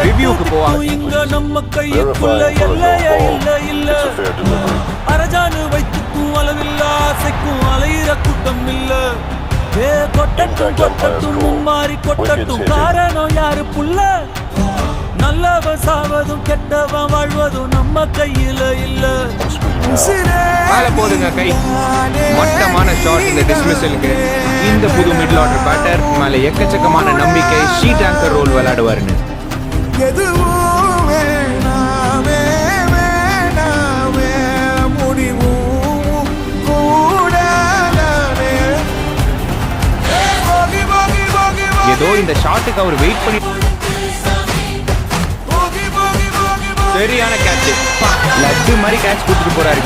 ரிவ்யூக்கு போவாங்க. இங்க நம்ம கைக்குள்ள எல்லையே இல்ல அரஜானு வைத்துக்கும் அளவில்ல ஆசைக்கும் அலையிற கூட்டம் இல்ல. கொட்டட்டும் மும்மாறி கொட்டட்டும் காரணம் யாரு புள்ள. நல்லவன் சாவதும் கெட்டவன் வாழ்வதும் நம்ம கையில இல்ல. மேல போதுங்க கை. மட்டமான ஷாட் இந்த டிஸ்மிஸலுக்கு. இந்த புது மிடில் ஆர்டர் பேட்டர் மேல எக்கச்சக்கமான நம்பிக்கை. ஷீட் ஆங்கர் ரோல் விளையாடுவாருன்னு. ஏதோ இந்த ஷாட்டுக்கு அவர் வெயிட் பண்ணி சரியான கேட்ச். லட்டு மாதிரி கேட்ச் கொடுத்துட்டு போறாரு.